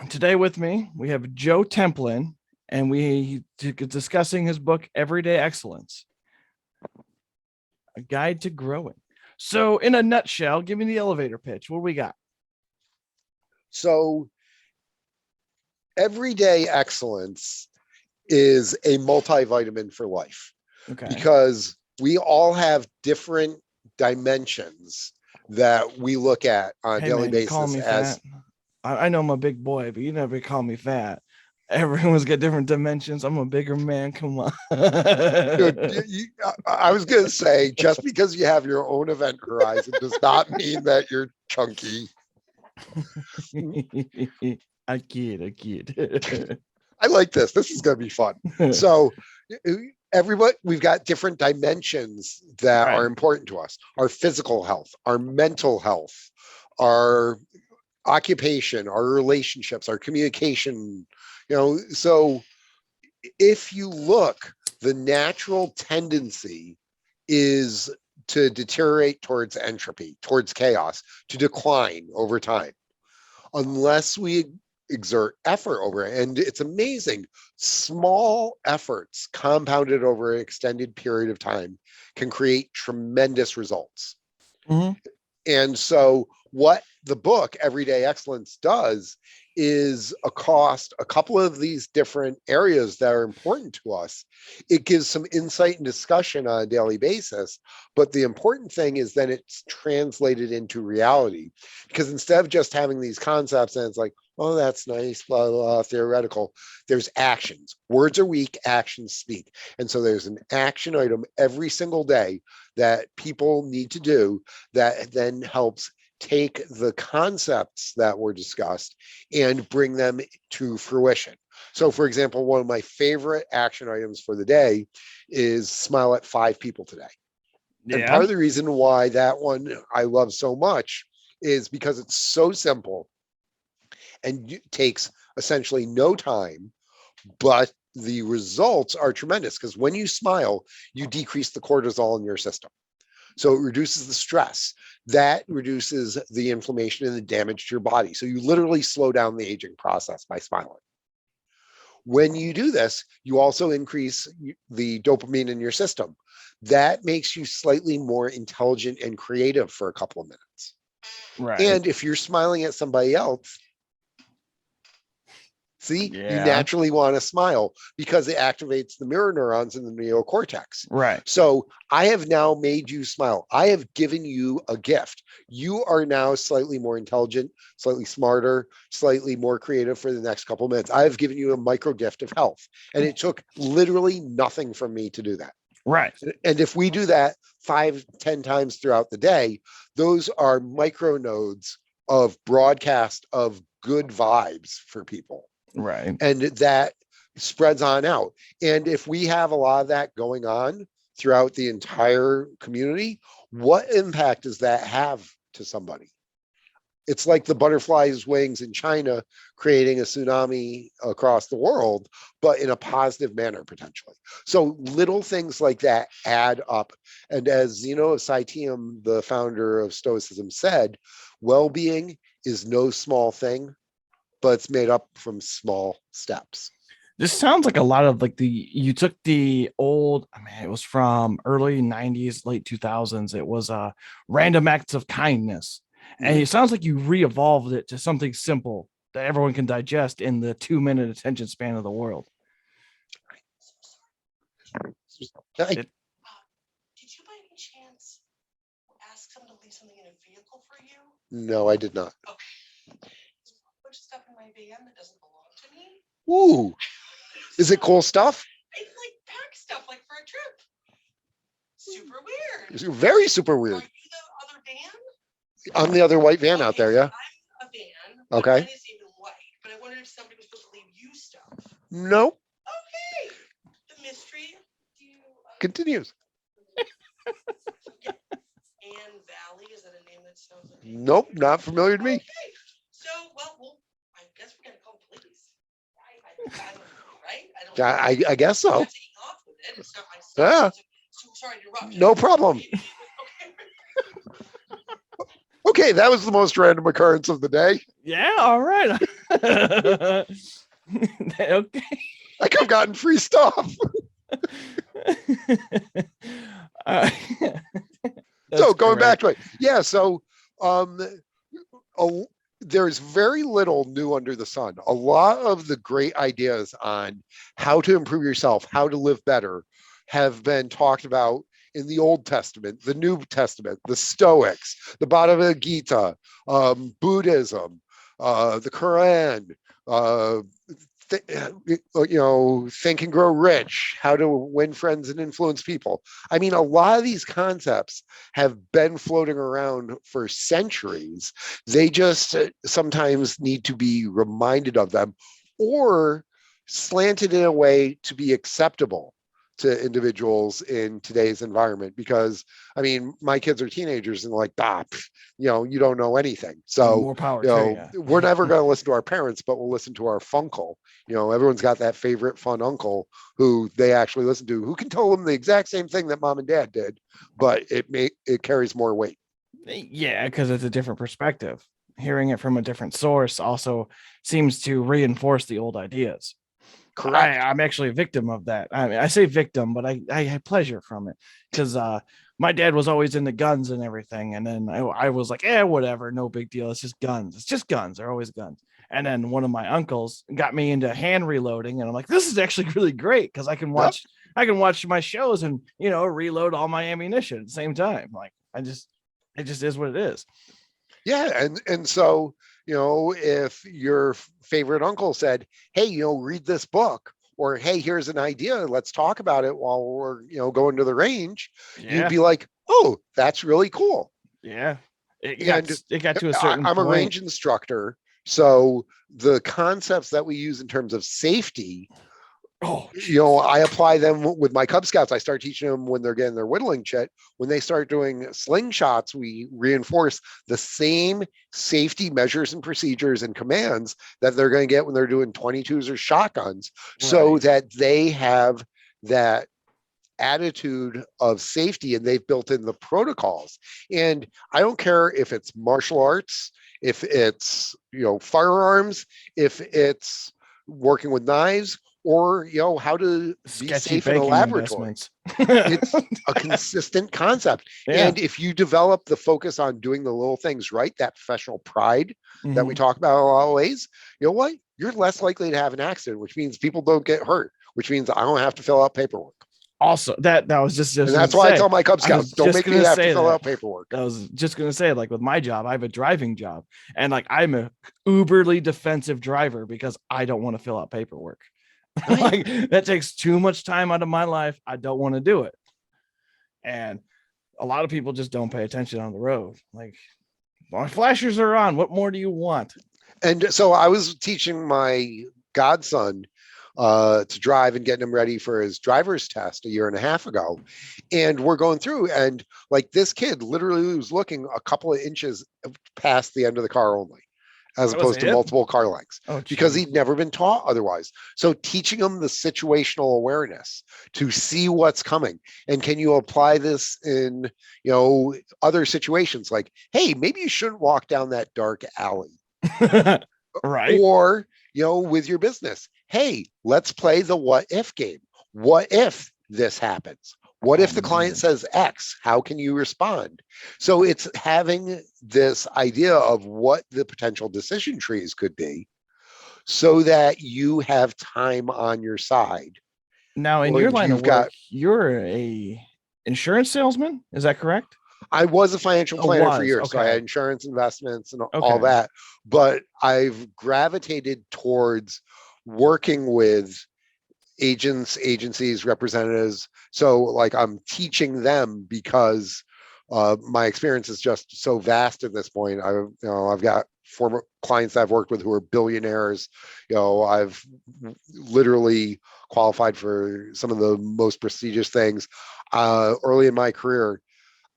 Today with me, we have Joe Templin, and we discussing his book, Everyday Excellence, a guide to growing. So, in a nutshell, give me the elevator pitch. What do we got? So, everyday excellence is a multivitamin for life Okay. because we all have different dimensions that we look at on a Hey, daily man, you call basis me as fat. I know I'm a big boy, but you never call me fat. Everyone's got different dimensions. I'm a bigger man. Come on. dude, I was going to say, just because you have your own event horizon does not mean that you're chunky. I kid. I like this. This is going to be fun. So, everybody, we've got different dimensions that Right. are important to us: our physical health, our mental health, our occupation, our relationships, our communication. So if you look, the natural tendency is to deteriorate towards entropy, towards chaos, to decline over time, unless we exert effort over it. And it's amazing. Small efforts compounded over an extended period of time can create tremendous results. Mhm. And so, what the book Everyday Excellence does is accost a couple of these different areas that are important to us. It gives some insight and discussion on a daily basis. But the important thing is then it's translated into reality. Because instead of just having these concepts and it's like, oh, that's nice, blah, blah, blah, theoretical, there's actions. Words are weak, actions speak. And so there's an action item every single day that people need to do that then helps take the concepts that were discussed and bring them to fruition. So, for example, one of my favorite action items for the day is smile at 5 people today. And Yeah. part of the reason why that one I love so much is because it's so simple and takes essentially no time, but the results are tremendous because when you smile, you decrease the cortisol in your system. So it reduces the stress. That reduces the inflammation and the damage to your body. So you literally slow down the aging process by smiling. When you do this, you also increase the dopamine in your system. That makes you slightly more intelligent and creative for a couple of minutes. Right. And if you're smiling at somebody else, see, you Yeah. naturally want to smile because it activates the mirror neurons in the neocortex. Right. So I have now made you smile. I have given you a gift. You are now slightly more intelligent, slightly smarter, slightly more creative for the next couple of minutes. I have given you a micro gift of health. And it took literally nothing from me to do that. Right. And if we do that 5, 10 times throughout the day, those are micro nodes of broadcast of good vibes for people, Right. and that spreads on out. And if we have a lot of that going on throughout the entire community, what impact does that have to somebody? It's like the butterfly's wings in China creating a tsunami across the world, but in a positive manner potentially. So little things like that add up. And as Zeno of Citium, the founder of Stoicism, said, well-being is no small thing, but it's made up from small steps. This sounds like a lot of like you took the old, I mean, it was from early 90s, late 2000s. It was random acts of kindness. And Mhm. it sounds like you re-evolved it to something simple that everyone can digest in the 2 minute attention span of the world. I, It, Did you by any chance ask someone to leave something in a vehicle for you? no, I did not. Okay. There's a bunch of stuff in my van that doesn't belong to me. Ooh, is it cool stuff? I like pack stuff like for a trip. Super weird. It's very super Are weird. you the other van? I'm the other white van out there, yeah. I'm a van. Okay. Mine is even white, but I wondered if somebody was supposed to leave you stuff. Nope. Okay. The mystery. Do you, Continues. yeah. Anne Valley, is that a name that sounds amazing? Nope, not familiar to me. Okay. So, well, I guess we're gonna call the police. I don't know, right? I don't. I guess so. I'm taking off with it. It's not my stuff. Yeah. So sorry to interrupt. No problem. Okay. Okay, that was the most random occurrence of the day. yeah, all right. Okay. Like I've gotten free stuff. Uh, So going back correct. to it, yeah. So um, a, there's very little new under the sun. A lot of the great ideas on how to improve yourself, how to live better, have been talked about in the Old Testament, the New Testament, the Stoics, the Bhagavad Gita, Buddhism, the Quran, uh, Think and Grow Rich, how to win friends and influence people. I mean, a lot of these concepts have been floating around for centuries. They just sometimes need to be reminded of them or slanted in a way to be acceptable to individuals in today's environment. Because I mean, my kids are teenagers and like, you don't know anything. So, More power to you. we're never going to listen to our parents, but we'll listen to our funkle. Everyone's got that favorite fun uncle who they actually listen to, who can tell them the exact same thing that mom and dad did, but it carries more weight. Yeah, because it's a different perspective. Hearing it from a different source also seems to reinforce the old ideas. Correct. I'm actually a victim of that. I mean, I say victim, but I had pleasure from it because my dad was always into guns and everything. And then I was like, whatever, no big deal. It's just guns. It's just guns. They're always guns. And then one of my uncles got me into hand reloading, and I'm like, this is actually really great because Yep. I can watch my shows and reload all my ammunition at the same time. Like it just is what it is. Yeah, and so if your favorite uncle said, "Hey, read this book," or "Hey, here's an idea, let's talk about it while we're going to the range," you'd Yeah, be like, "Oh, that's really cool." yeah. And It got to a certain I'm a point. range instructor, so the concepts that we use in terms of safety, Oh, geez. I apply them with my Cub Scouts. I start teaching them when they're getting their whittling chit. When they start doing slingshots, we reinforce the same safety measures and procedures and commands that they're going to get when they're doing 22s or shotguns, so Right. that they have that attitude of safety and they've built in the protocols. And I don't care if it's martial arts, if it's firearms, if it's working with knives, or how to be Sketchy safe in a banking laboratory. investments. It's a consistent concept. Yeah. And if you develop the focus on doing the little things right, that professional pride that we Mhm. talk about in a lot of ways, you know what, you're less likely to have an accident, which means people don't get hurt, which means I don't have to fill out paperwork. Also, that was just And gonna that's why I say. tell my Cub I was Scouts, don't just make me gonna have to say fill that. out paperwork. I was just gonna say, like with my job, I have a driving job, and like I'm a uberly defensive driver because I don't want to fill out paperwork. Oh, yeah. Like that takes too much time out of my life. I don't want to do it, and a lot of people just don't pay attention on the road. Like my flashers are on. What more do you want? And so I was teaching my godson to drive and getting him ready for his driver's test a year and a half ago. And we're going through, and like this kid literally was looking a couple of inches past the end of the car only, as That was opposed to it. multiple car lengths, Oh, because geez. he'd never been taught otherwise. So teaching him the situational awareness to see what's coming. And can you apply this in, other situations, like, hey, maybe you shouldn't walk down that dark alley, Right. or with your business, hey, let's play the what if game. What if this happens? What Oh if the client man. says X? How can you respond? So it's having this idea of what the potential decision trees could be, so that you have time on your side Now, in your when line of you've work, got. you're a insurance salesman. Is that correct? I was a financial Oh, planner for was years, so I had okay. insurance, investments, and all Okay. that. But I've gravitated towards working with agents, agencies, representatives. So like I'm teaching them because my experience is just so vast at this point. I've got former clients that I've worked with who are billionaires. I've literally qualified for some of the most prestigious things. Early in my career,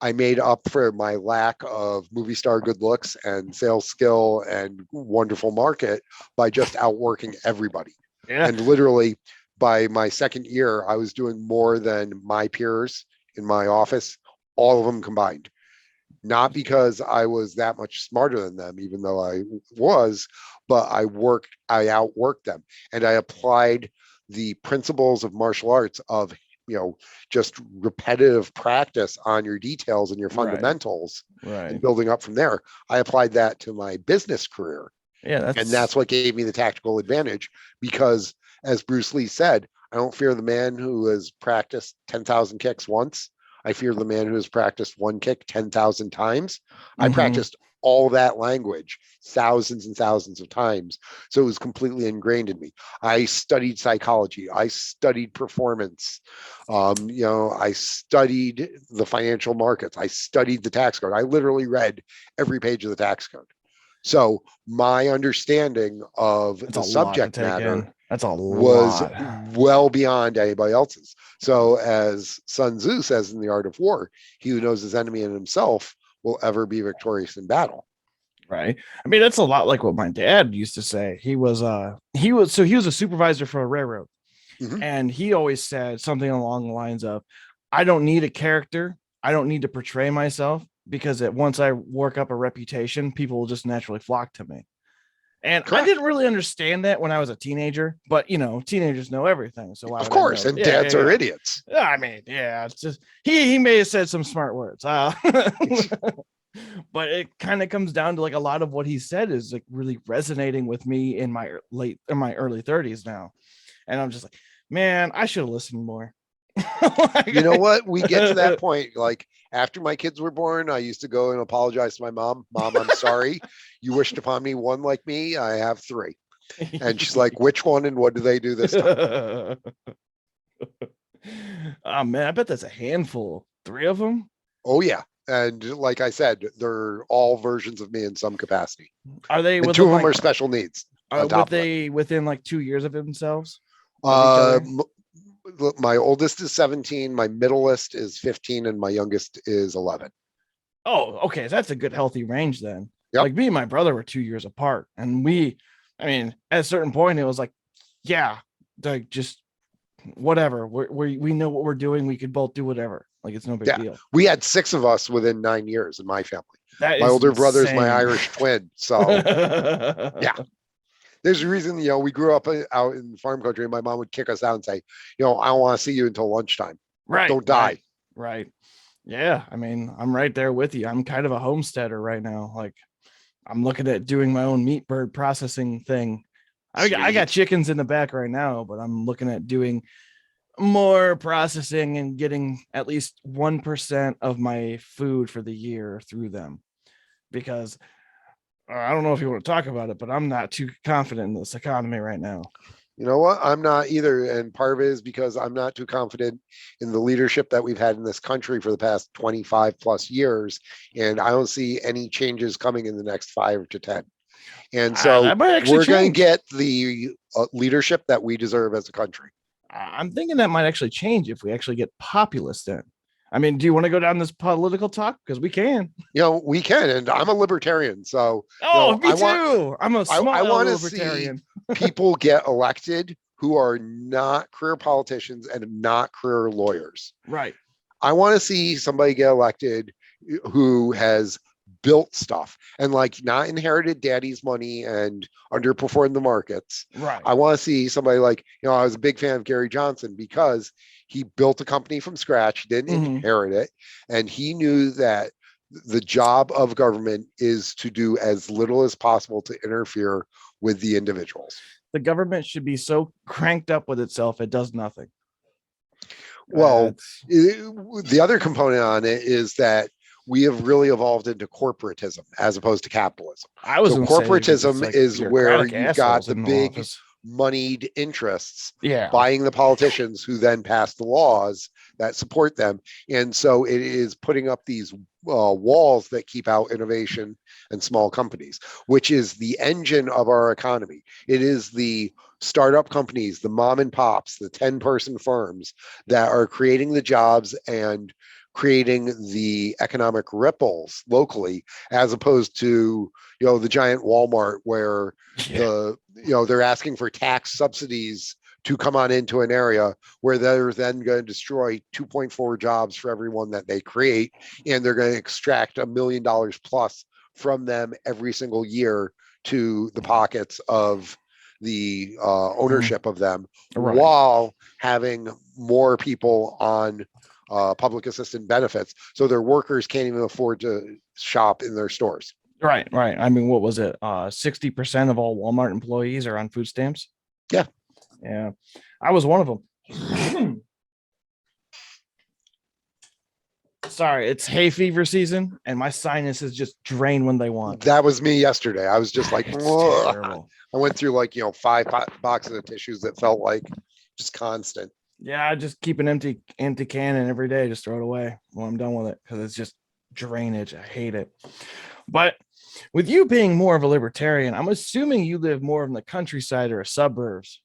I made up for my lack of movie star good looks and sales skill and wonderful market by just outworking everybody. Yeah. And literally, by my second year, I was doing more than my peers in my office, all of them combined. not because I was that much smarter than them, even though I was, but I outworked them, and I applied the principles of martial arts of, just repetitive practice on your details and your Right. fundamentals Right. and building up from there. I applied that to my business career. Yeah. And that's what gave me the tactical advantage, because as Bruce Lee said, I don't fear the man who has practiced 10,000 kicks once. I fear the man who has practiced one kick 10,000 times. I Mhm. practiced all that language thousands and thousands of times. So it was completely ingrained in me. I studied psychology. I studied performance. I studied the financial markets. I studied the tax code. I literally read every page of the tax code. So my understanding of That's the a lot to subject take matter in. That's a was lot. well beyond anybody else's. So as Sun Tzu says in The Art of War, he who knows his enemy and himself will ever be victorious in battle. Right. I mean, that's a lot like what my dad used to say. He was a supervisor for a railroad. Mhm. And he always said something along the lines of, I don't need a character. I don't need to portray myself, because once I work up a reputation, people will just naturally flock to me. And I Correct. didn't really understand that when I was a teenager, but teenagers know everything. So why Of would I course, know? and dads are idiots. Yeah. I mean, yeah, it's just he may have said some smart words. But it kind of comes down to like a lot of what he said is like really resonating with me in my early 30s now. And I'm just like, man, I should have listened more. You know what? We get to that point. Like after my kids were born, I used to go and apologize to my mom. Mom, I'm sorry. You wished upon me one like me. I have three. And she's like, which one and what do they do this time? Oh man, I bet that's a handful. 3 of them. Oh, yeah. And like I said, they're all versions of me in some capacity. Are they And with two of them like are special needs on would top of they within like 2 years of themselves it. of each other? My oldest is 17, my middleest is 15, and my youngest is 11. Oh, okay. That's a good healthy range then. Yep. Like me and my brother were 2 years apart, and I mean, at a certain point, it was like, yeah, like just whatever. We know what we're doing. We could both do whatever. Like it's no big deal. We had 6 of us within 9 years in my family. That my is older brother is my insane. Irish twin. So yeah, there's a reason, we grew up out in farm country, and my mom would kick us out and say, I don't want to see you until lunchtime. Right. Don't die. Right. Yeah. I mean, I'm right there with you. I'm kind of a homesteader right now. Like I'm looking at doing my own meat bird processing thing. I got chickens in the back right now, but I'm looking at doing more processing and getting at least 1% of my food for the year through them, because I don't know if you want to talk about it, but I'm not too confident in this economy right now. You know what? I'm not either. And part of it is because I'm not too confident in the leadership that we've had in this country for the past 25 plus years. And I don't see any changes coming in the next 5 to 10. And so we're going to get the leadership that we deserve as a country. I'm thinking that might actually change if we actually get populist in. I mean, do you want to go down this political talk? Because we can. We can. And I'm a libertarian. So, me too. I'm a small I want to libertarian. see people get elected who are not career politicians and not career lawyers. Right. I want to see somebody get elected who has built stuff and not inherited daddy's money and underperformed the markets. Right. I want to see somebody I was a big fan of Gary Johnson because he built a company from scratch, didn't inherit it. And he knew that the job of government is to do as little as possible to interfere with the individuals. The government should be so cranked up with itself, it does nothing. Well, the other component on it is that we have really evolved into corporatism as opposed to capitalism. So corporatism is where you've got the big moneyed interests buying the politicians who then pass the laws that support them. And so it is putting up these walls that keep out innovation and small companies, which is the engine of our economy. It is the startup companies, the mom and pops, the 10-person firms that are creating the jobs and creating the economic ripples locally, as opposed to the giant Walmart where they're asking for tax subsidies to come on into an area where they're then going to destroy 2.4 jobs for everyone that they create, and they're going to extract $1 million plus from them every single year to the pockets of the ownership of them, Right. while having more people on public assistant benefits, so their workers can't even afford to shop in their stores. Right. I mean, what was it? 60% of all Walmart employees are on food stamps. Yeah. I was one of them. Sorry, it's hay fever season, and my sinuses just drain when they want. That was me yesterday. I was just like, It's "Ugh." terrible. I went through like, 5 boxes of tissues that felt like just constant. Yeah, I just keep an empty can, and every day just throw it away when I'm done with it, because it's just drainage. I hate it. But with you being more of a libertarian, I'm assuming you live more in the countryside or suburbs.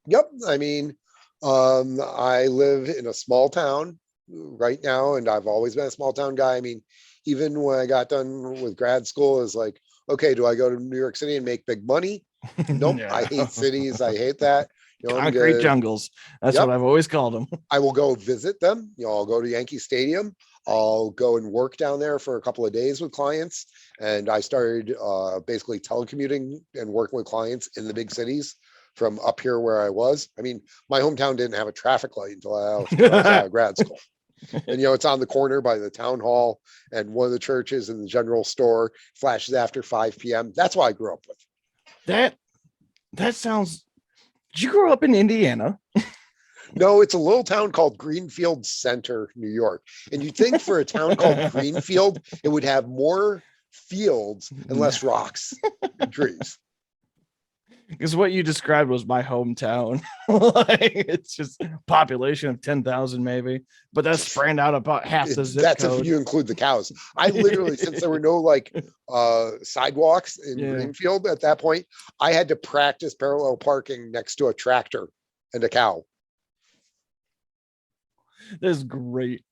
Yep. I mean, I live in a small town right now, and I've always been a small town guy. I mean, even when I got done with grad school, is like, okay, do I go to New York City and make big money? Nope. Yeah. I hate cities. I hate that. I'm Concrete good. jungles. That's Yep. what I've always called them. I will go visit them. I'll go to Yankee Stadium. I'll go and work down there for a couple of days with clients. And I started basically telecommuting and working with clients in the big cities from up here where I was. I mean, my hometown didn't have a traffic light until I was out of grad school. And, it's on the corner by the town hall and one of the churches and the general store, flashes after 5 p.m. That's what I grew up with. That sounds. Did you grow up in Indiana? No, it's a little town called Greenfield Center, New York. And you'd think for a town called Greenfield, it would have more fields and less rocks and trees. Because what you described was my hometown. Like, it's just population of 10,000 maybe, but that's spread out about half the zip That's code. if you include the cows. I literally, since there were no sidewalks in Greenfield at that point, I had to practice parallel parking next to a tractor and a cow. That's great.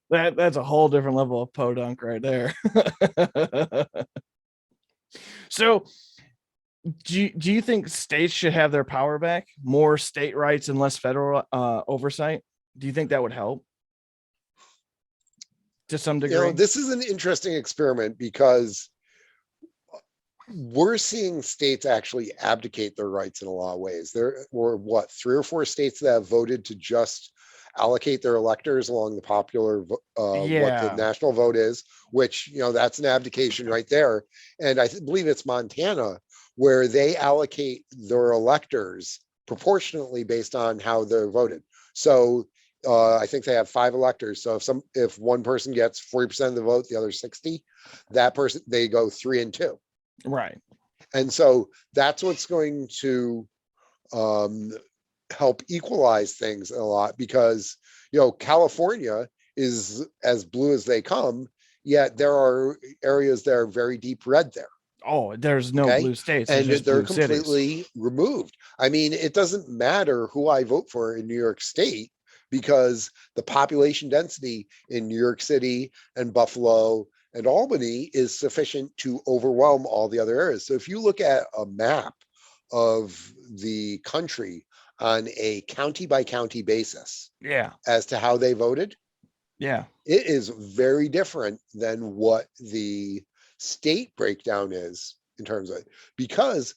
That's a whole different level of podunk right there. So do you think states should have their power back? More state rights and less federal oversight? Do you think that would help to some degree? This is an interesting experiment because we're seeing states actually abdicate their rights in a lot of ways. There were 3 or 4 states that have voted to just allocate their electors along the popular what the national vote is, which that's an abdication right there. And I believe it's Montana, where they allocate their electors proportionately based on how they're voted. So I think they have 5 electors. So if one person gets 40% of the vote, the other 60, that person, they go 3 and 2. Right. And so that's what's going to help equalize things a lot, because California is as blue as they come, yet there are areas that are very deep red there. Oh, there's no blue states, and they're completely removed. I mean, it doesn't matter who I vote for in New York State, because the population density in New York City and Buffalo and Albany is sufficient to overwhelm all the other areas. So if you look at a map of the country on a county by county basis, as to how they voted, it is very different than what the state breakdown is in terms of it, because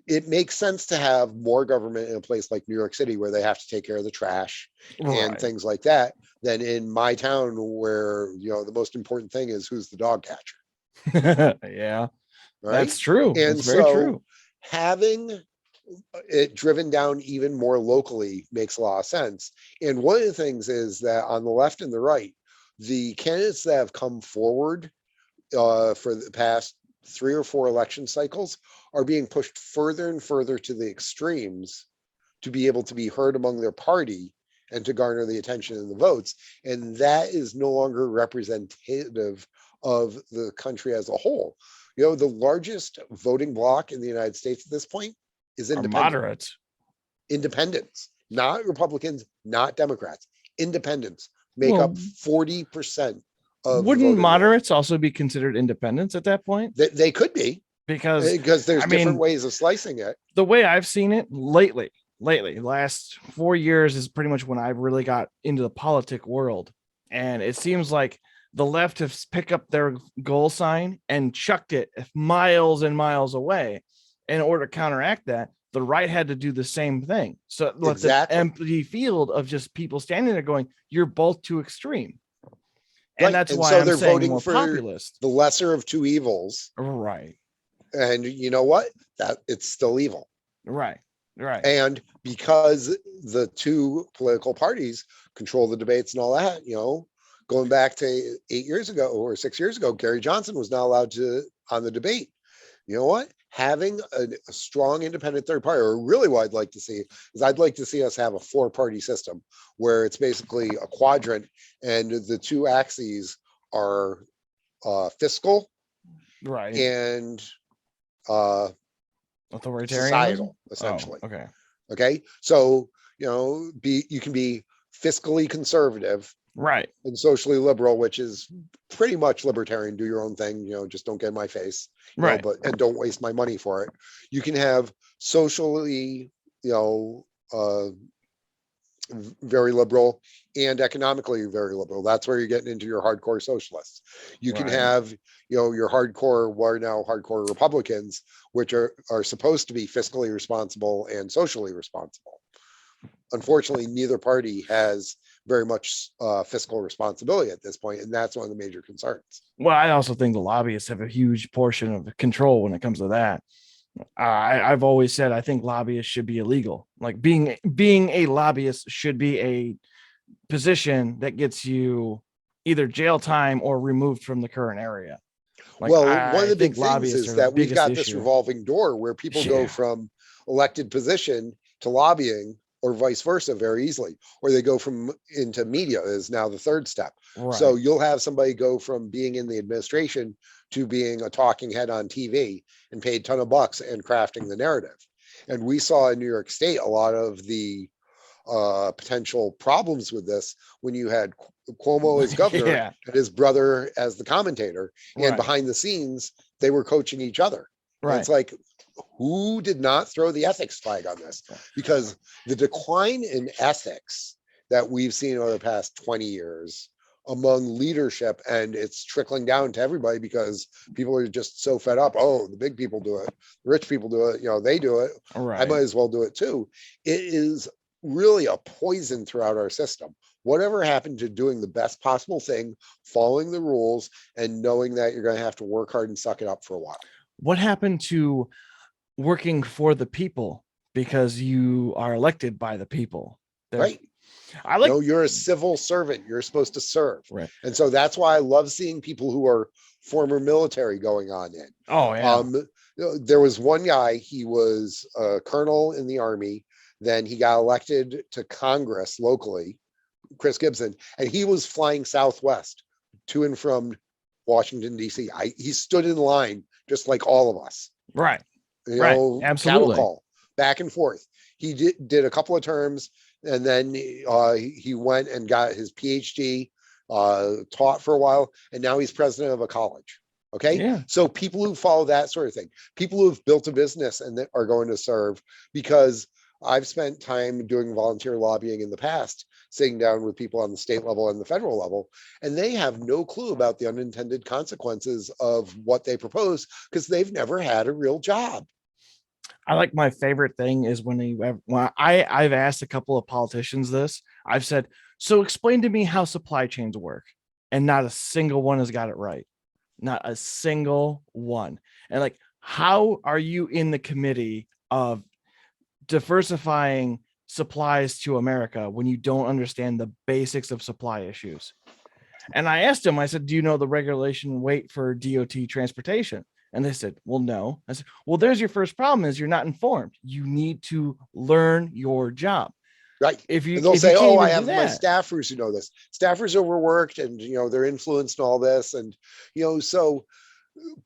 it makes sense to have more government in a place like New York City, where they have to take care of the trash and things like that, than in my town, where the most important thing is who's the dog catcher. That's true. And that's very true. Having it driven down even more locally makes a lot of sense. And one of the things is that on the left and the right, the candidates that have come forward for the past 3 or 4 election cycles are being pushed further and further to the extremes to be able to be heard among their party and to garner the attention and the votes. And that is no longer representative of the country as a whole. The largest voting bloc in the United States at this point is moderates. Independents, not Republicans, not Democrats. Independents make up 40% of. Wouldn't moderates also be considered independents at that point? They could be. because Because there's I different mean, ways of slicing it. the way I've seen it lately, last 4 years is pretty much when I really got into the politic world. And it seems like the left has picked up their goal sign and chucked it miles and miles away. In order to counteract that, the right had to do the same thing. So it left an Exactly. empty field of just people standing there going, you're both too extreme. And Right. that's And why so I'm they're saying voting more for populist. the lesser of two evils. Right. And you know what? That it's still evil. Right. Right. And because the two political parties control the debates and all that, going back to 8 years ago or 6 years ago, Gary Johnson was not allowed to on the debate. You know what? Having a strong independent third party, or really what I'd like to see is I'd like to see us have a 4-party system where it's basically a quadrant and the two axes are fiscal Right. and Authoritarianism. societal, essentially. Oh, okay. Okay. So, you can be fiscally conservative Right. and socially liberal, which is pretty much libertarian. Do your own thing, just don't get in my face, Right. and don't waste my money for it. You can have socially, very liberal and economically very liberal. That's where you're getting into your hardcore socialists. You can Right. have, your hardcore, what are now hardcore Republicans, which are supposed to be fiscally responsible and socially responsible. Unfortunately, neither party has very much fiscal responsibility at this point, and that's one of the major concerns. Well, I also think the lobbyists have a huge portion of the control when it comes to that. I've always said I think lobbyists should be illegal. Like being a lobbyist should be a position that gets you either jail time or removed from the current area. Like, Well, one of the think big things lobbyists is are the that we've biggest got this issue. revolving door where people go Yeah. from elected position to lobbying or vice versa very easily, or they go from into media is now the third step. Right. So you'll have somebody go from being in the administration to being a talking head on TV and paid a ton of bucks and crafting the narrative. And we saw in New York State a lot of the potential problems with this when you had Cuomo as governor Yeah. and his brother as the commentator, and Right. behind the scenes they were coaching each other. And Right. it's like, who did not throw the ethics flag on this? Because the decline in ethics that we've seen over the past 20 years among leadership, and it's trickling down to everybody because people are just so fed up. Oh, the big people do it, the rich people do it, they do it. Right. I might as well do it too. It is really a poison throughout our system. Whatever happened to doing the best possible thing, following the rules, and knowing that you're going to have to work hard and suck it up for a while? What happened to working for the people because you are elected by the people? Right. I like, you're a civil servant. You're supposed to serve. right. And so that's why I love seeing people who are former military going on in. Oh, yeah. There was one guy, he was a colonel in the Army. Then he got elected to Congress locally, Chris Gibson, and he was flying Southwest to and from Washington, D.C. He stood in line just like all of us. Right. Right. Absolutely. Cattle call, back and forth. He did a couple of terms, and then he went and got his PhD, taught for a while, and now he's president of a college. Okay. Yeah. So people who follow that sort of thing, people who've built a business and that are going to serve, because I've spent time doing volunteer lobbying in the past, sitting down with people on the state level and the federal level, and they have no clue about the unintended consequences of what they propose because they've never had a real job. I like, my favorite thing is when I've asked a couple of politicians this. I've said, so explain to me how supply chains work, and not a single one has got it right. Not a single one. And like, how are you in the committee of diversifying supplies to America when you don't understand the basics of supply issues? And I asked him, I said, do you know the regulation weight for DOT transportation? And they said, well, no. I said, well, there's your first problem, is you're not informed. You need to learn your job. Right. If you, and they'll if say, you can't oh, even I do have my that. staffers who know this. Staffers overworked and, they're influenced and all this. And, so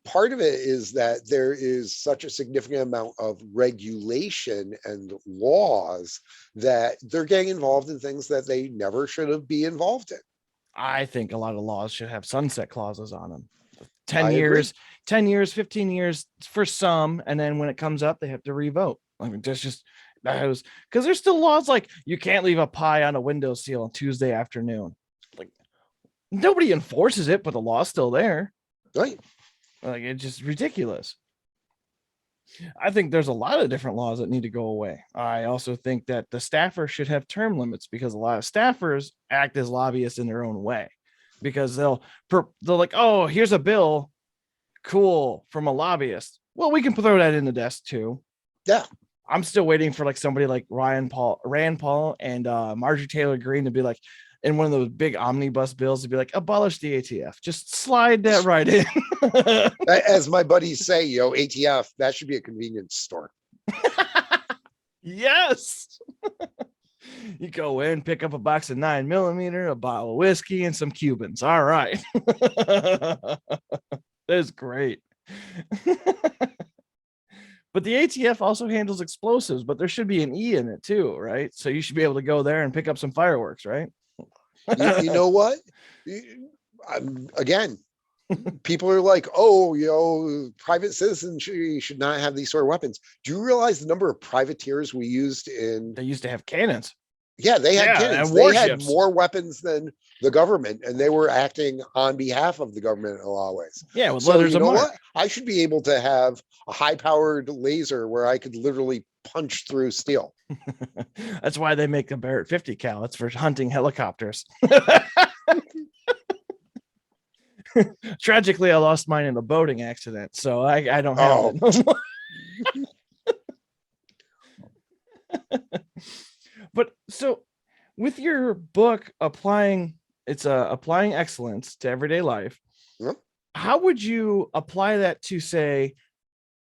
part of it is that there is such a significant amount of regulation and laws that they're getting involved in things that they never should have been involved in. I think a lot of laws should have sunset clauses on them. 10 I agree. years, 10 years, 15 years for some. And then when it comes up, they have to revote. I mean, that's just, that was because there's still laws like you can't leave a pie on a windowsill on Tuesday afternoon. Like nobody enforces it, but the law's still there. Right. Like it's just ridiculous. I think there's a lot of different laws that need to go away. I also think that the staffers should have term limits because a lot of staffers act as lobbyists in their own way because they'll like, oh, here's a bill, cool, from a lobbyist. Well, we can throw that in the desk too. Yeah. I'm still waiting for like somebody like Rand Paul and Marjorie Taylor Greene to be like in one of those big omnibus bills to be like abolish the ATF. Just slide that right in. As my buddies say, ATF, that should be a convenience store. Yes. You go in, pick up a box of 9mm, a bottle of whiskey, and some Cubans. All right. That's great. But the ATF also handles explosives, but there should be an E in it too, right? So you should be able to go there and pick up some fireworks, right? You know what? Again, people are like, oh, private citizens should not have these sort of weapons. Do you realize the number of privateers we used in? They used to have cannons. Yeah, they had cannons. And They warships. had more weapons than the government, and they were acting on behalf of the government in a lot of ways. Yeah, with So letters you of know marque. what? I should be able to have a high-powered laser where I could literally punch through steel. That's why they make the Barrett 50 cal. It's for hunting helicopters. Tragically, I lost mine in a boating accident, so I don't have it no more. But so with your book applying excellence to everyday life, Yep. how would you apply that to, say,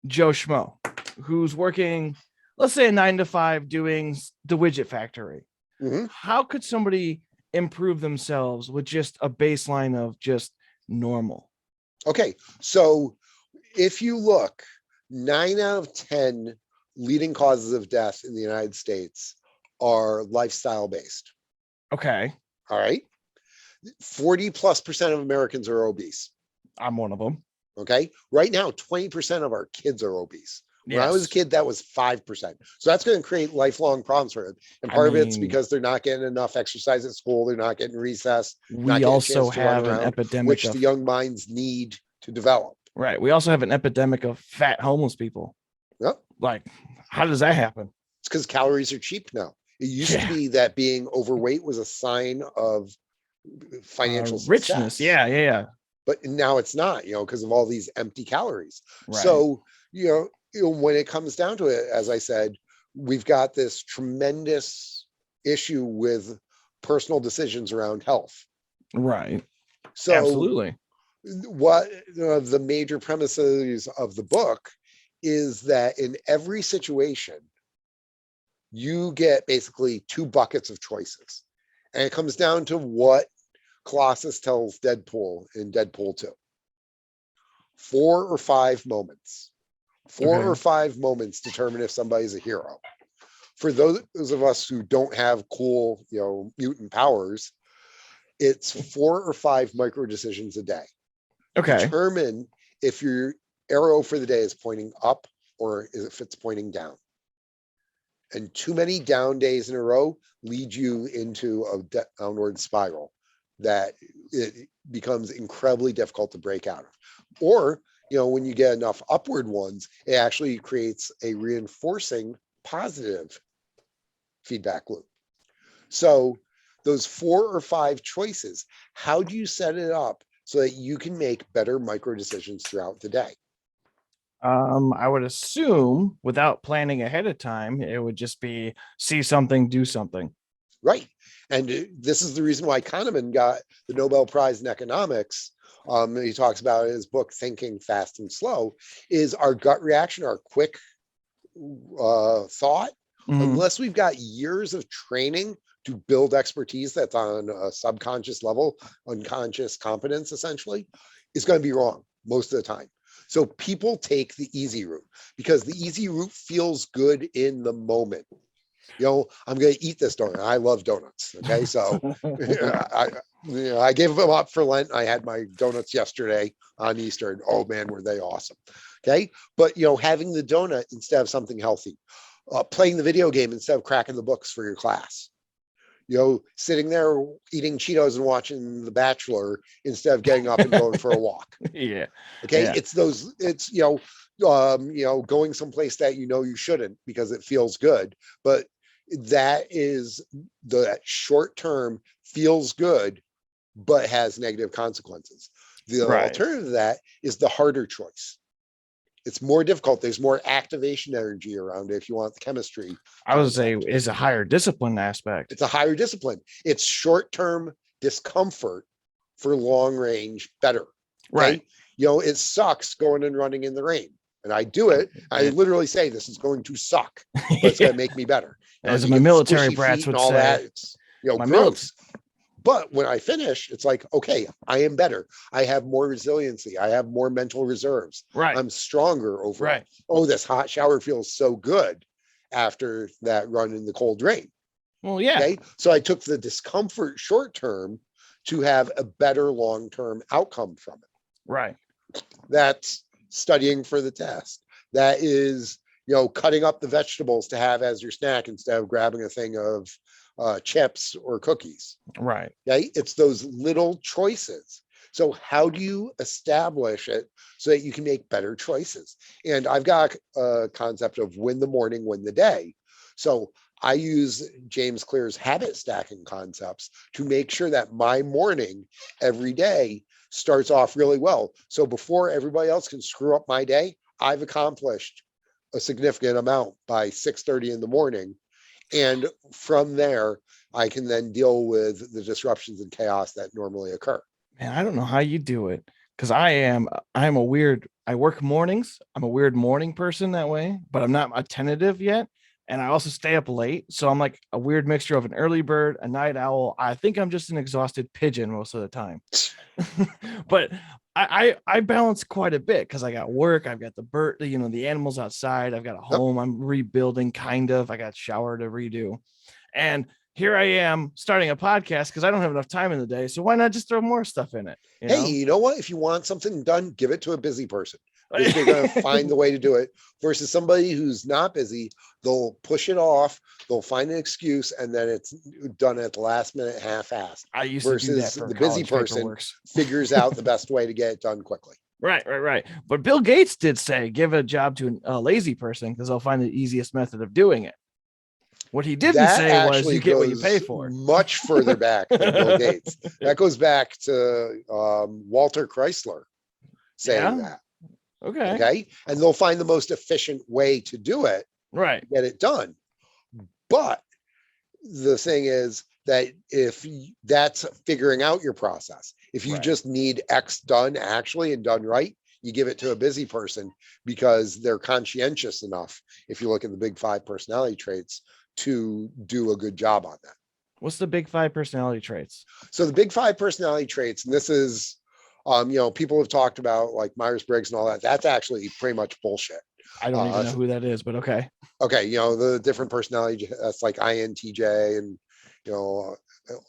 Joe Schmo, who's working, let's say, a 9 to 5 doing the widget factory? Mm-hmm. How could somebody improve themselves with just a baseline of just normal? Okay, so if you look, 9 out of 10 leading causes of death in the United States are lifestyle based. Okay. All right. 40+% of Americans are obese. I'm one of them. Okay. Right now, 20% of our kids are obese. When I was a Yes. kid, that was 5%. So that's going to create lifelong problems for them. And I part of it's mean- because they're not getting enough exercise at school. They're not getting recess. not We getting a also chance to run have an around, epidemic which of the young minds need to develop. right. We also have an epidemic of fat homeless people. Yep. Like, how does that happen? It's because calories are cheap now. It used Yeah. to be that being overweight was a sign of financial Richness. success. Yeah. But now it's not, because of all these empty calories. Right. So, when it comes down to it, as I said, we've got this tremendous issue with personal decisions around health. Right. So Absolutely. what the major premises of the book is that in every situation, you get basically 2 buckets of choices. And it comes down to what Colossus tells Deadpool in Deadpool 2. 4 or 5 moments. 4 Okay. or 5 moments determine if somebody's a hero. For those of us who don't have cool, mutant powers, it's 4 or 5 micro decisions a day. Okay. Determine if your arrow for the day is pointing up or if it's pointing down. And too many down days in a row lead you into a downward spiral that it becomes incredibly difficult to break out of. Or, when you get enough upward ones, it actually creates a reinforcing positive feedback loop. So those 4 or 5 choices, how do you set it up so that you can make better micro decisions throughout the day? I would assume without planning ahead of time, it would just be see something, do something. Right. And this is the reason why Kahneman got the Nobel Prize in economics. He talks about in his book, Thinking Fast and Slow, is our gut reaction, our quick thought, Mhm. unless we've got years of training to build expertise that's on a subconscious level, unconscious competence, essentially, is going to be wrong most of the time. So people take the easy route because the easy route feels good in the moment. I'm going to eat this donut. I love donuts. Okay. So I gave them up for Lent. I had my donuts yesterday on Easter, and oh man, were they awesome. Okay. But, having the donut instead of something healthy, playing the video game instead of cracking the books for your class, sitting there eating Cheetos and watching The Bachelor instead of getting up and going for a walk. Yeah. Okay. Yeah. It's going someplace that you shouldn't because it feels good, but that is the short term feels good, but has negative consequences. The Right. alternative to that is the harder choice. It's more difficult. There's more activation energy around it if you want the chemistry. I would say is a higher discipline aspect. It's a higher discipline. It's short-term discomfort for long range better. Right. It sucks going and running in the rain. And I do it. I literally say this is going to suck, but it's going to make me better. As my military brats would say. That, it's gross. But when I finish, it's like, okay, I am better. I have more resiliency. I have more mental reserves. Right. I'm stronger overall. Right. Oh, this hot shower feels so good after that run in the cold rain. Well, yeah. Okay. So I took the discomfort short term to have a better long-term outcome from it. Right. That's studying for the test. That is, cutting up the vegetables to have as your snack instead of grabbing a thing of chips or cookies. Right. Okay. It's those little choices. So how do you establish it so that you can make better choices? And I've got a concept of win the morning, win the day. So I use James Clear's habit stacking concepts to make sure that my morning every day starts off really well. So before everybody else can screw up my day, I've accomplished a significant amount by 6:30 in the morning. And from there, I can then deal with the disruptions and chaos that normally occur. Man, I don't know how you do it because I'm a weird, I work mornings. I'm a weird morning person that way, but I'm not attentive yet. And I also stay up late. So I'm like a weird mixture of an early bird, a night owl. I think I'm just an exhausted pigeon most of the time. But I balance quite a bit because I got work. I've got the bird, the animals outside. I've got a home. I'm rebuilding kind of. I got shower to redo. And here I am starting a podcast because I don't have enough time in the day. So why not just throw more stuff in it? You know what? If you want something done, give it to a busy person. If they're going to find the way to do it versus somebody who's not busy, they'll push it off. They'll find an excuse and then it's done at the last minute, half-assed. I used to do that for the busy person figures out the best way to get it done quickly. Right. But Bill Gates did say, give a job to a lazy person because they'll find the easiest method of doing it. What he didn't say was you get what you pay for. Much further back than Bill Gates. That goes back to Walter Chrysler saying that. Okay. And they'll find the most efficient way to do it. Right. Get it done. But the thing is that if that's figuring out your process, if you just need X done actually and done right, you give it to a busy person because they're conscientious enough, if you look at the big 5 personality traits, to do a good job on that. What's the big 5 personality traits? So the big 5 personality traits, and this is, people have talked about like Myers-Briggs and all that. That's actually pretty much bullshit. I don't even know who that is, but okay. Okay. The different personality, that's like INTJ and,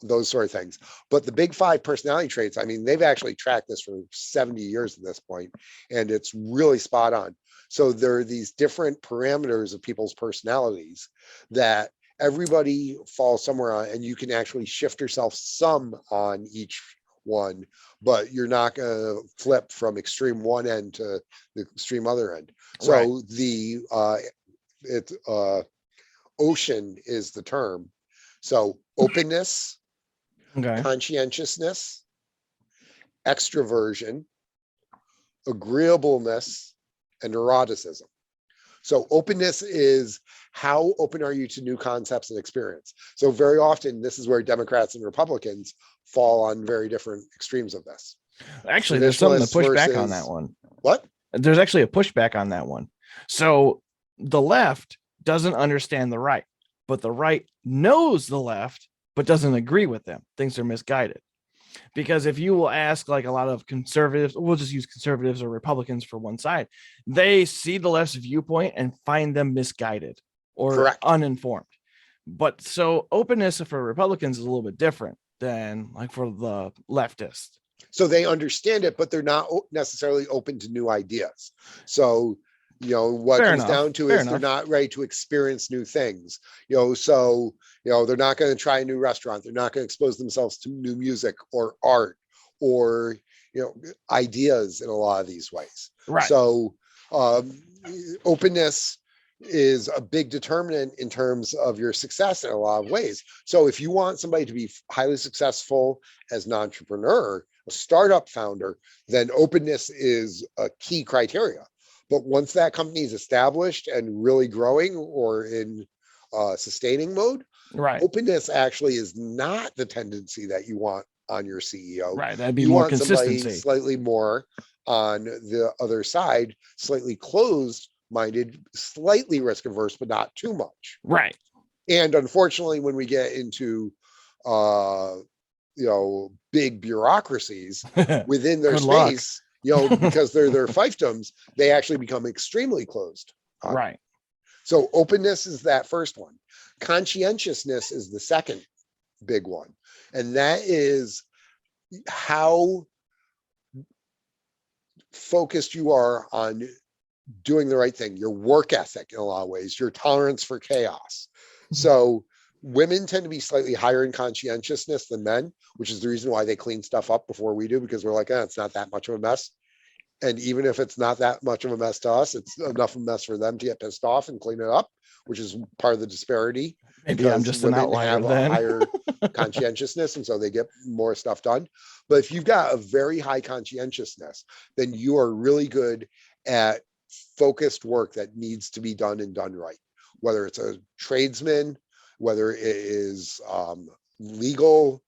those sort of things. But the big 5 personality traits, I mean, they've actually tracked this for 70 years at this point, and it's really spot on. So there are these different parameters of people's personalities that everybody falls somewhere on, and you can actually shift yourself some on each one, but you're not going to flip from extreme one end to the extreme other end. So the ocean is the term. So openness, conscientiousness, extroversion, agreeableness, and neuroticism. So openness is how open are you to new concepts and experience? So very often, this is where Democrats and Republicans fall on very different extremes of this. Actually, there's something to push back on that one. What? There's actually a pushback on that one. So the left doesn't understand the right, but the right knows the left, but doesn't agree with them. Thinks they're misguided. Because if you will ask like a lot of conservatives, we'll just use conservatives or Republicans for one side, they see the left's viewpoint and find them misguided or uninformed. But so openness for Republicans is a little bit different than like for the leftist. So they understand it, but they're not necessarily open to new ideas. So, what Fair comes enough. down to Fair is they're enough. not ready to experience new things. So, they're not going to try a new restaurant. They're not going to expose themselves to new music or art or, ideas in a lot of these ways. Right. So, openness is a big determinant in terms of your success in a lot of ways. So if you want somebody to be highly successful as an entrepreneur, a startup founder, then openness is a key criteria. But once that company is established and really growing or in sustaining mode, Right. openness actually is not the tendency that you want on your CEO. Right. That'd be You more want somebody consistency. slightly more on the other side, slightly closed minded, slightly risk averse, but not too much. Right. And unfortunately, when we get into big bureaucracies within their Good luck. space, because they're their fiefdoms, they actually become extremely closed. Right. So openness is that first one. Conscientiousness is the second big one. And that is how focused you are on doing the right thing, your work ethic in a lot of ways, your tolerance for chaos. So women tend to be slightly higher in conscientiousness than men, which is the reason why they clean stuff up before we do, because we're like, it's not that much of a mess. And even if it's not that much of a mess to us, it's enough of a mess for them to get pissed off and clean it up, which is part of the disparity. Maybe I'm just an outlier have then. a higher conscientiousness, and so they get more stuff done. But if you've got a very high conscientiousness, then you are really good at focused work that needs to be done and done right, whether it's a tradesman, whether it is legal,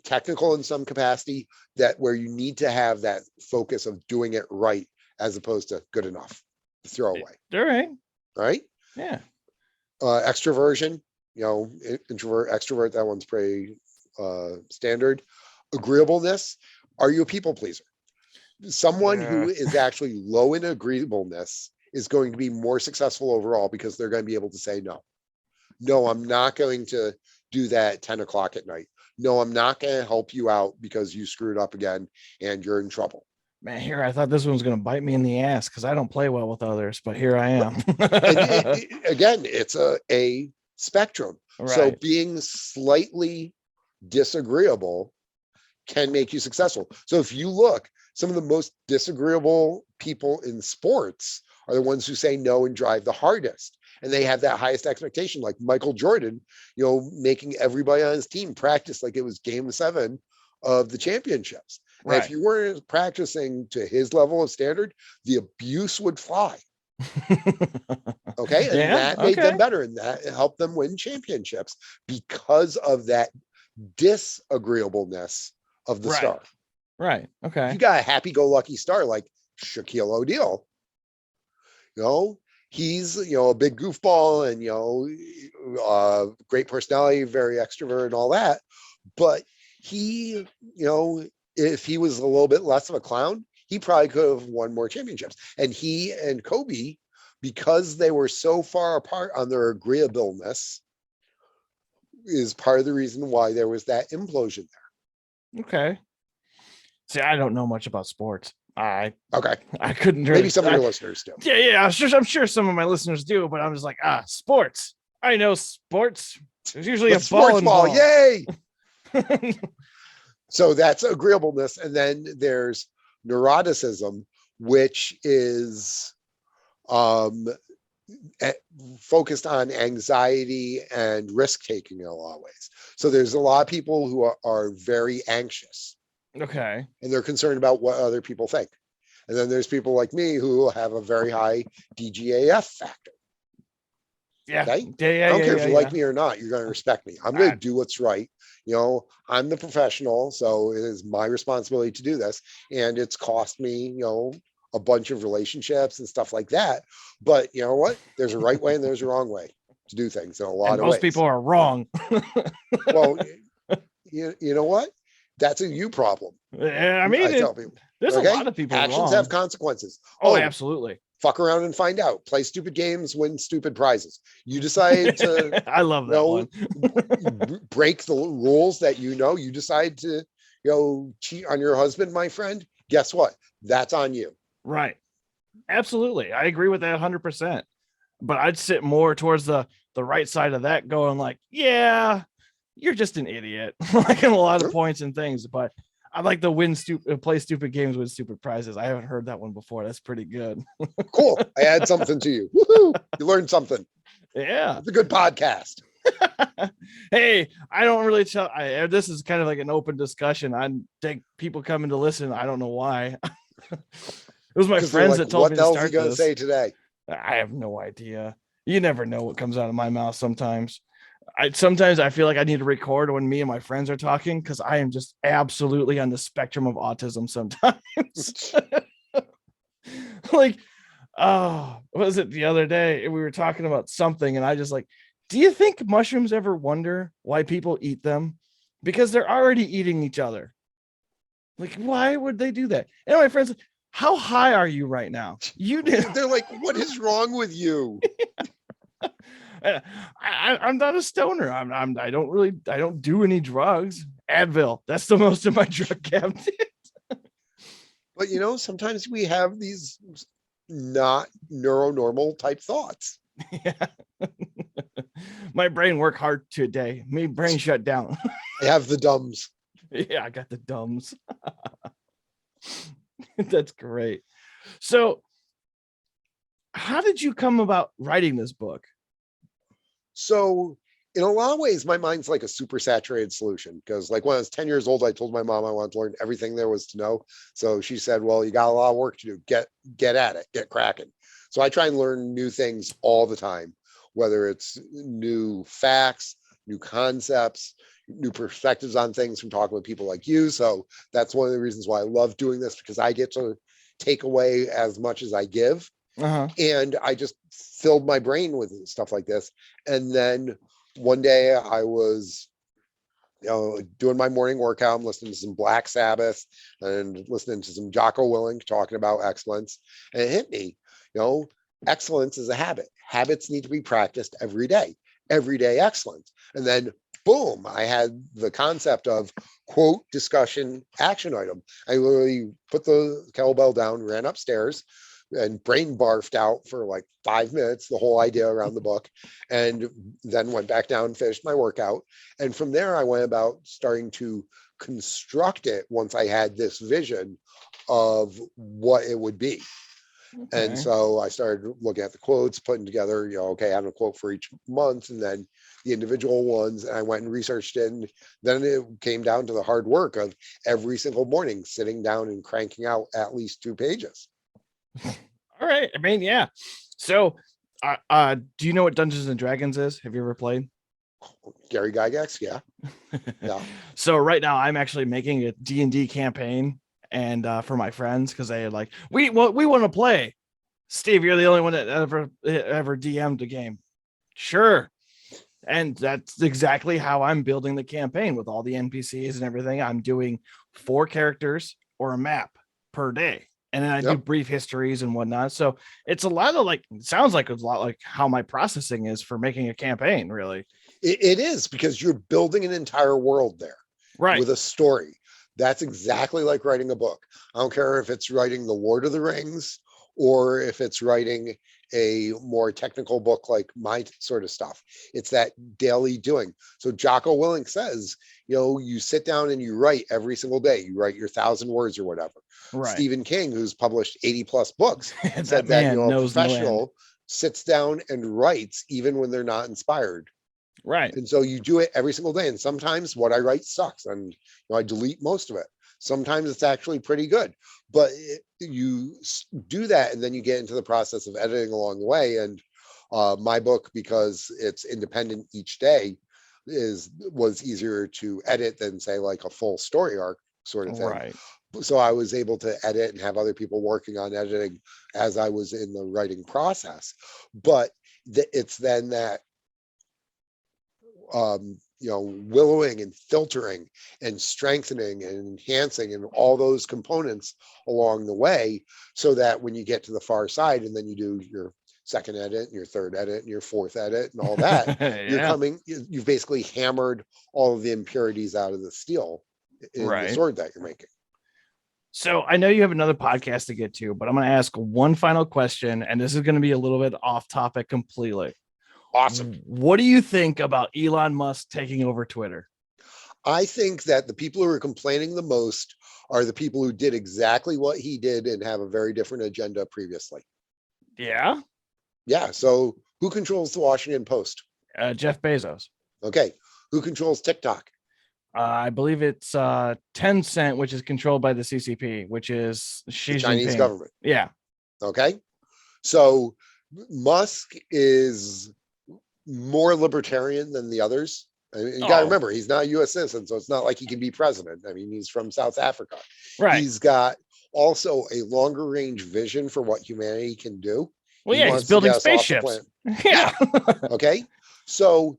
technical in some capacity, that where you need to have that focus of doing it right as opposed to good enough to throw away. All right. Right? Yeah. Extroversion, introvert, extrovert, that one's pretty standard. Agreeableness, are you a people pleaser? Someone who is actually low in agreeableness is going to be more successful overall because they're going to be able to say no. No, I'm not going to do that at 10 o'clock at night. No, I'm not going to help you out because you screwed up again and you're in trouble. Man, here I thought this one was going to bite me in the ass because I don't play well with others, but here I am. Again, it's a spectrum. Right. So being slightly disagreeable can make you successful. So if you look, some of the most disagreeable people in sports are the ones who say no and drive the hardest. And they have that highest expectation, like Michael Jordan, making everybody on his team practice like it was game 7 of the championships. Right. And if you weren't practicing to his level of standard, the abuse would fly. Okay. And that made them better, and that helped them win championships because of that disagreeableness of the star. Right. Okay. If you got a happy-go-lucky star like Shaquille O'Neal, he's a big goofball and great personality, very extrovert and all that. But he, if he was a little bit less of a clown, he probably could have won more championships. And he and Kobe, because they were so far apart on their agreeableness, is part of the reason why there was that implosion there. Okay. See, I don't know much about sports. I couldn't really, maybe some of your listeners do. Yeah. I'm sure some of my listeners do, but I'm just like, sports. I know sports. There's usually a sports ball. Yay. So that's agreeableness. And then there's neuroticism, which is focused on anxiety and risk taking in a lot of ways. So there's a lot of people who are very anxious. Okay. And they're concerned about what other people think. And then there's people like me who have a very high DGAF factor. Yeah. Okay? I don't care if you like me or not, you're going to respect me. I'm going to do what's right. I'm the professional, so it is my responsibility to do this. And it's cost me, a bunch of relationships and stuff like that. But you know what? There's a right way and there's a wrong way to do things in a lot of ways. Most people are wrong. Well, you know what? That's a you problem. Yeah, I mean, I tell people, there's a lot of people actions wrong. have consequences. Oh, absolutely. fuck around and find out. Play stupid games, win stupid prizes. You decide to I love that one. break the rules that you decide to cheat on your husband, my friend. Guess what? That's on you. Right. Absolutely. I agree with that 100%. But I'd sit more towards the right side of that, going like, yeah, you're just an idiot, like in a lot of points and things. But I like the play stupid games with stupid prizes. I haven't heard that one before. That's pretty good. Cool. I add something to you. Woohoo! You learned something. Yeah. It's a good podcast. Hey, I don't really tell. This is kind of like an open discussion. I think people coming to listen. I don't know why. It was my friends that told me to start what the hell's he going to say today? I have no idea. You never know what comes out of my mouth sometimes. Sometimes I feel like I need to record when me and my friends are talking, because I am just absolutely on the spectrum of autism sometimes. Like, oh, what was it the other day? We were talking about something, and I just like, do you think mushrooms ever wonder why people eat them? Because they're already eating each other. Like, why would they do that? And my friends, how high are you right now? They're like, what is wrong with you? I'm not a stoner. I don't do any drugs. Advil, that's the most of my drug cabinet. But sometimes we have these not neuronormal type thoughts. Yeah. My brain worked hard today. My brain shut down. I have the dumbs. Yeah, I got the dumbs. That's great. So, how did you come about writing this book? So in a lot of ways, my mind's like a super saturated solution, because like when I was 10 years old, I told my mom I wanted to learn everything there was to know. So she said, well, you got a lot of work to do. Get at it, get cracking. So I try and learn new things all the time, whether it's new facts, new concepts, new perspectives on things from talking with people like you. So that's one of the reasons why I love doing this, because I get to take away as much as I give. And I just filled my brain with stuff like this. And then one day I was doing my morning workout. I'm listening to some Black Sabbath and listening to some Jocko Willink talking about excellence. And it hit me, excellence is a habit. Habits need to be practiced every day. Everyday excellence. And then boom, I had the concept of quote, discussion, action item. I literally put the kettlebell down, ran upstairs, and brain barfed out for like 5 minutes, the whole idea around the book, and then went back down and finished my workout. And from there, I went about starting to construct it once I had this vision of what it would be. Okay. And so I started looking at the quotes, putting together, okay, I have a quote for each month, and then the individual ones. And I went and researched it. And then it came down to the hard work of every single morning, sitting down and cranking out at least 2 pages. All right. I mean, yeah. So, do you know what Dungeons and Dragons is? Have you ever played? Gary Gygax, yeah. Yeah. So right now I'm actually making a D&D campaign, and for my friends, because they like, we want to play. Steve, you're the only one that ever DM'd a game. Sure. And that's exactly how I'm building the campaign with all the NPCs and everything. I'm doing 4 characters or a map per day. And then I do brief histories and whatnot. So it's a lot of it sounds like it's a lot like how my processing is for making a campaign, really. It is, because you're building an entire world there, right, with a story. That's exactly like writing a book. I don't care if it's writing The Lord of the Rings or if it's writing a more technical book like my sort of stuff. It's that daily doing. So Jocko Willink says, you sit down and you write every single day. You write your 1,000 words or whatever. Right. Stephen King, who's published 80 plus books, said that a professional sits down and writes even when they're not inspired. Right. And so you do it every single day. And sometimes what I write sucks, and I delete most of it. Sometimes it's actually pretty good, but you do that, and then you get into the process of editing along the way. And my book, because it's independent each day, was easier to edit than say like a full story arc sort of thing. Right. So I was able to edit and have other people working on editing as I was in the writing process. But it's then that willowing and filtering and strengthening and enhancing and all those components along the way, so that when you get to the far side and then you do your second edit and your third edit and your fourth edit and all that, Yeah. you've basically hammered all of the impurities out of the steel in the Right. sword that you're making. So I know you have another podcast to get to, but I'm going to ask one final question, and this is going to be a little bit off topic completely. Awesome. What do you think about Elon Musk taking over Twitter? I think that the people who are complaining the most are the people who did exactly what he did and have a very different agenda previously. Yeah. Yeah. So who controls the Washington Post? Jeff Bezos. Okay. Who controls TikTok? I believe it's Tencent, which is controlled by the CCP, which is Xi The Chinese Jinping. government. Yeah. Okay. So Musk is more libertarian than the others. I mean, you got to remember, he's not a U.S. citizen, so it's not like he can be president. I mean, he's from South Africa. Right. He's got also a longer range vision for what humanity can do. Well, He yeah, wants he's to building get us off the spaceships. planet. Yeah. Okay. So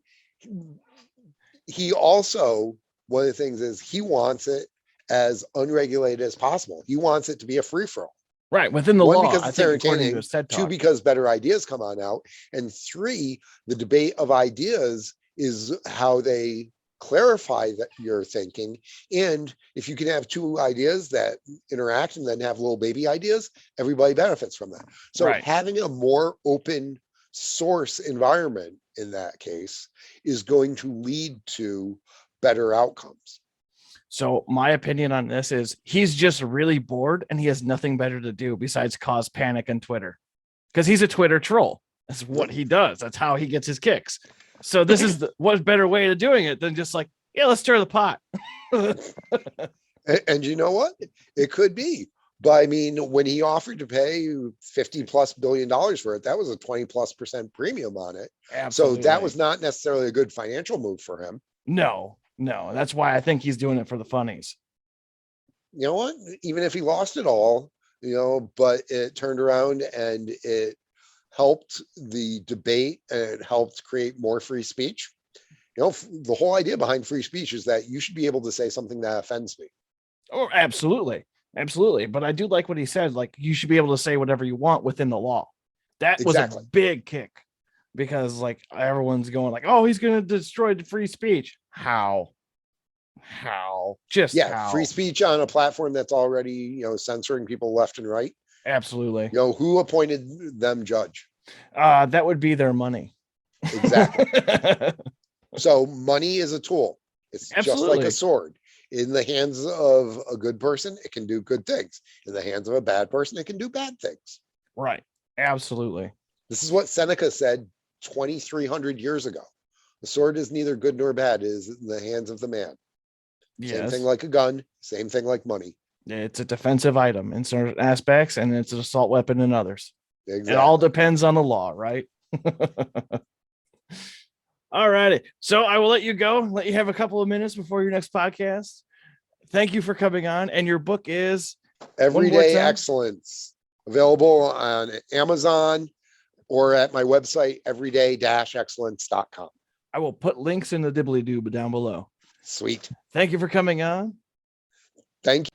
he also, one of the things is he wants it as unregulated as possible. He wants it to be a free for all. Right. Within the One, law, because I it's think, according to entertaining. his TED Two, Talk. because better ideas come on out. And three, the debate of ideas is how they clarify that your thinking. And if you can have two ideas that interact and then have little baby ideas, everybody benefits from that. So Right. having a more open source environment in that case is going to lead to better outcomes. So my opinion on this is he's just really bored and he has nothing better to do besides cause panic on Twitter, because he's a Twitter troll. That's what he does. That's how he gets his kicks. So this is what better way of doing it than just like, yeah, let's stir the pot. And you know what? It could be. But I mean, when he offered to pay $50+ billion for it, that was a 20+% premium on it. Absolutely. So that was not necessarily a good financial move for him. No. That's why I think he's doing it for the funnies. You know what? Even if he lost it all, but it turned around and it helped the debate and it helped create more free speech. The whole idea behind free speech is that you should be able to say something that offends me. Oh, absolutely. But I do like what he said. Like, you should be able to say whatever you want within the law. That was a big kick, because like everyone's going like, oh, he's going to destroy the free speech. How? Just how? Free speech on a platform that's already, censoring people left and right. Absolutely. Who appointed them judge? That would be their money. Exactly. So money is a tool. It's just like a sword. In the hands of a good person, it can do good things. In the hands of a bad person, it can do bad things. Right. Absolutely. This is what Seneca said 2,300 years ago. The sword is neither good nor bad. It is in the hands of the man. Yes. Same thing like a gun. Same thing like money. It's a defensive item in certain aspects, and it's an assault weapon in others. Exactly. It all depends on the law, right? All righty. So I will let you go, let you have a couple of minutes before your next podcast. Thank you for coming on. And your book is Everyday Excellence, available on Amazon or at my website, everyday-excellence.com. I will put links in the dibbly doob down below. Sweet. Thank you for coming on. Thank you.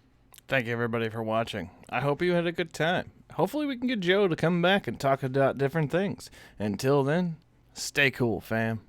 Thank you, everybody, for watching. I hope you had a good time. Hopefully we can get Joe to come back and talk about different things. Until then, stay cool, fam.